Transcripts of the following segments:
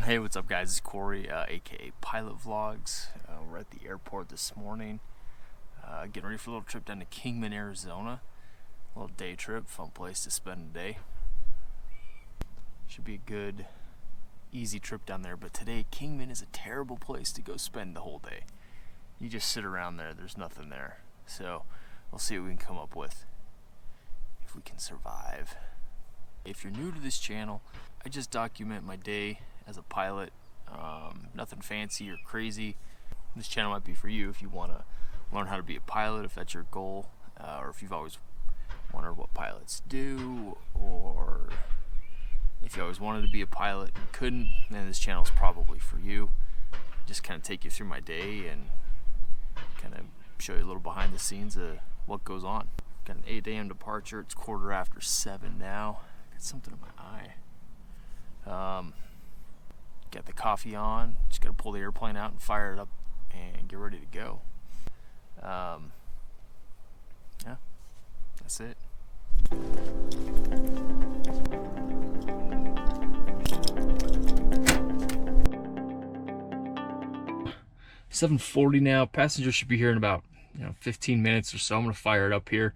Hey, what's up guys, it's Corey, aka Pilot Vlogs. We're at the airport this morning, getting ready for a little trip down to Kingman, Arizona. A little day trip, fun place to spend a day. Should be a good, easy trip down there, but today Kingman is a terrible place to go spend the whole day. You just sit around there, there's nothing there. So, we'll see what we can come up with, if we can survive. If you're new to this channel, I just document my day as a pilot. Nothing fancy or crazy. This channel might be for you if you want to learn how to be a pilot, if that's your goal, or if you've always wondered what pilots do, or if you always wanted to be a pilot and couldn't, then this channel is probably for you. Just kind of take you through my day and kind of show you a little behind the scenes of what goes on. Got an 8 a.m. departure. It's 7:15 now. Got something in my eye. Got the coffee on. Just gotta pull the airplane out and fire it up and get ready to go. Yeah, that's it. $7:40 now. Passenger should be here in about 15 minutes or so. I'm gonna fire it up here.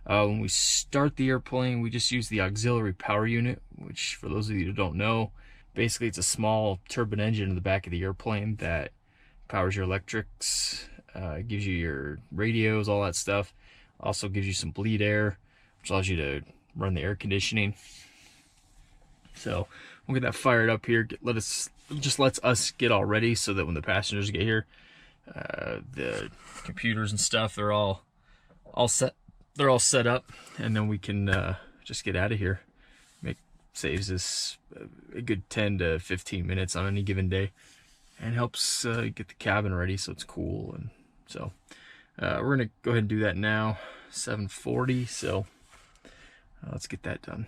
When we start the airplane, we just use the auxiliary power unit, which for those of you who don't know, basically it's a small turbine engine in the back of the airplane that powers your electrics, gives you your radios, all that stuff. Also gives you some bleed air, which allows you to run the air conditioning. So we'll get that fired up here. Just lets us get all ready so that when the passengers get here, the computers and stuff, they're all set. They're all set up, and then we can just get out of here. Saves us a good 10 to 15 minutes on any given day, and helps get the cabin ready so it's cool. And so we're gonna go ahead and do that now. 7:40, so let's get that done.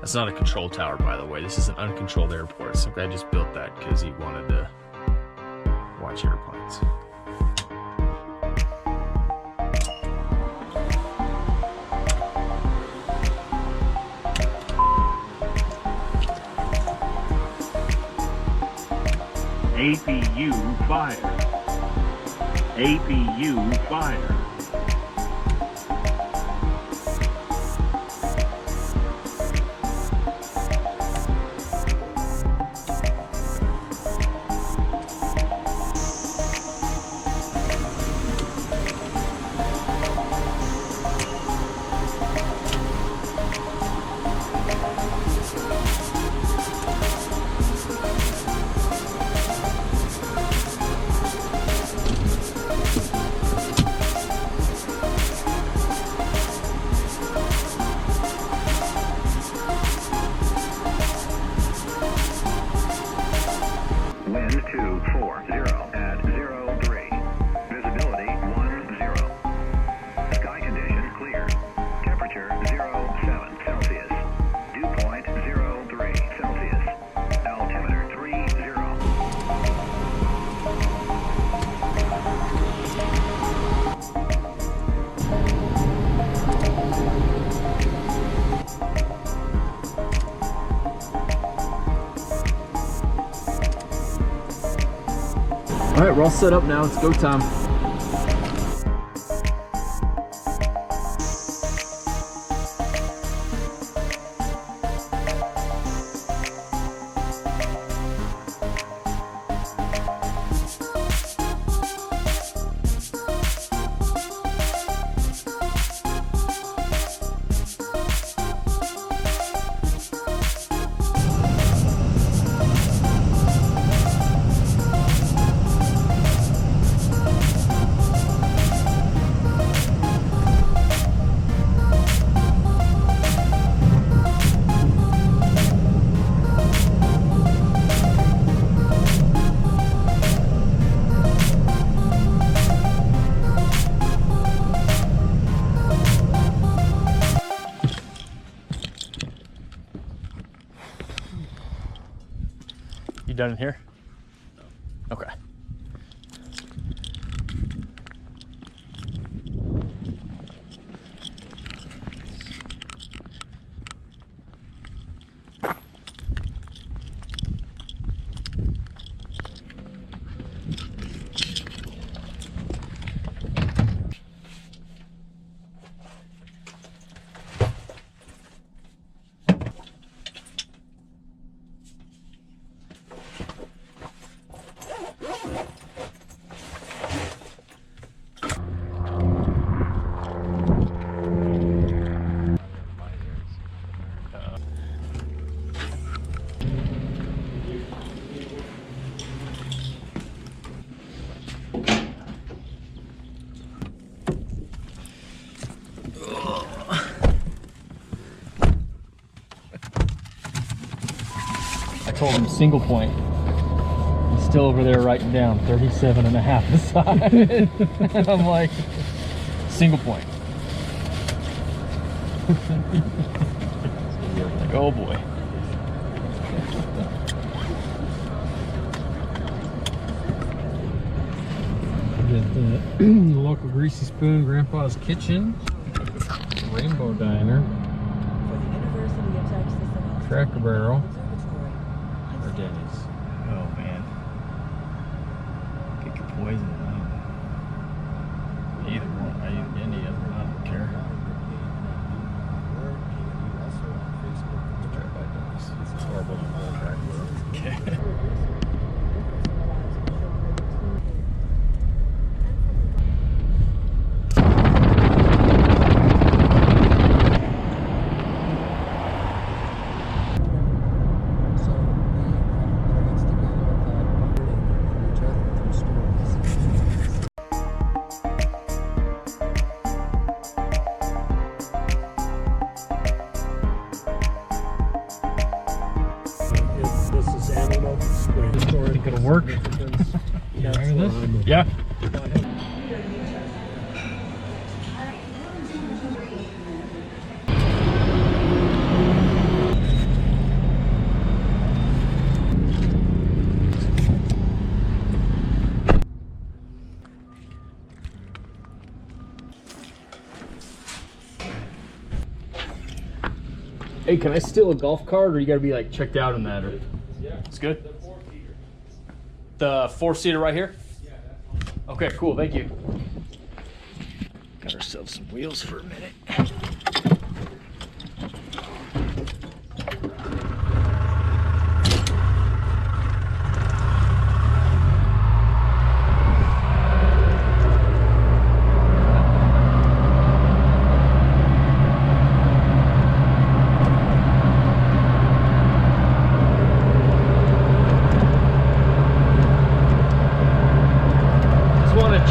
That's not a control tower, by the way. This is an uncontrolled airport. Some guy just built that because he wanted to watch airplanes. APU fire. APU fire. Wind 240 at 03. Visibility 10. Sky condition clear. Temperature 07 Celsius. Dew point 03 Celsius. Altimeter 30. All right, we're all set up now. It's go time. You done in here? No. Okay. I told him single point. He's still over there writing down 37.5 aside. And I'm like, single point. Like, oh boy. Get the local Greasy Spoon Grandpa's Kitchen, Rainbow Diner, Cracker Barrel, or Denny's. Oh man. Get your poison. Either one. I eat any of them. I don't care. It's horrible to go back. Okay. Think it'll work? Yeah, remember this? Yeah. Hey, can I steal a golf cart, or you gotta be like checked out in that? Or Yeah. it's good. The 4-seater right here? Yeah, that's fine. Okay, cool, thank you. Got ourselves some wheels for a minute.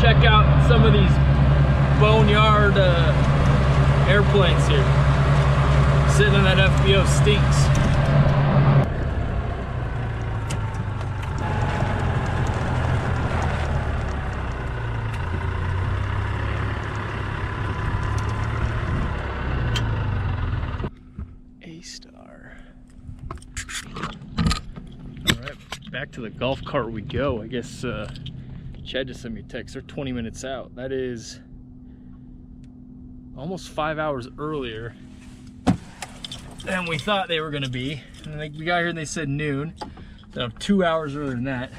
Check out some of these boneyard airplanes here. Sitting in that FBO stinks. A-star. All right, back to the golf cart we go. I guess Chad just sent me a text. They're 20 minutes out. That is almost 5 hours earlier than we thought they were going to be. And we got here and they said noon. So 2 hours earlier than that.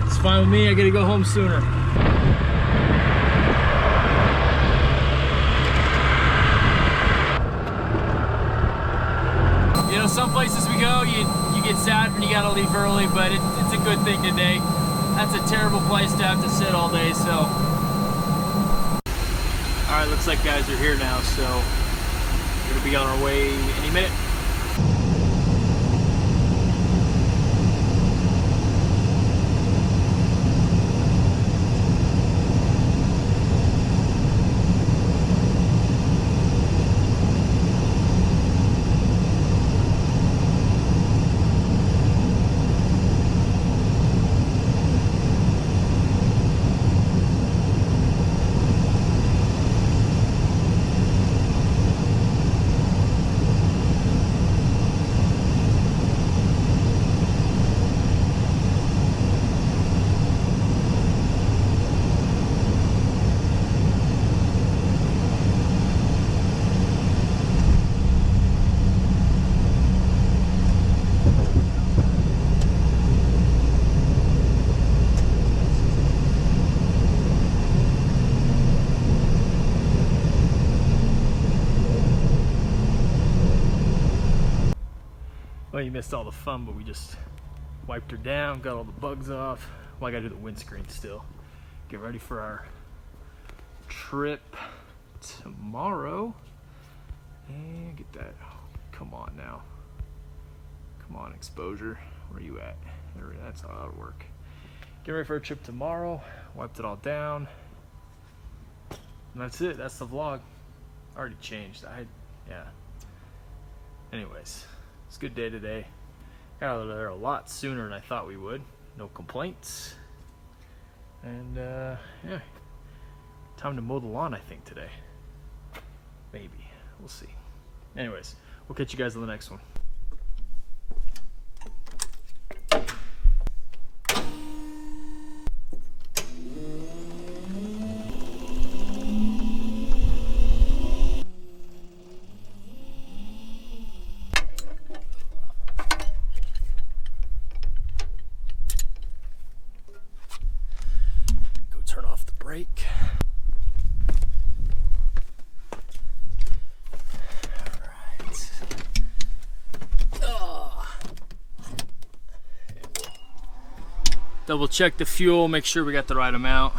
It's fine with me. I got to go home sooner. You know, some places we go, you get sad when you got to leave early, but it's a good thing today. That's a terrible place to have to sit all day, so. All right, looks like guys are here now, so we're gonna be on our way any minute. Well, you missed all the fun, but we just wiped her down, got all the bugs off. Well, I gotta do the windscreen still. Get ready for our trip tomorrow. And get that, oh, come on now. Come on, exposure, where you at? There, that's how that'll work. Get ready for a trip tomorrow. Wiped it all down. And that's it, that's the vlog. Already changed, yeah. Anyways, it's a good day today. Got out of there a lot sooner than I thought we would. No complaints. And yeah, time to mow the lawn, I think, today. Maybe. We'll see. Anyways, we'll catch you guys on the next one. Turn off the brake. Alright. Double check the fuel, make sure we got the right amount.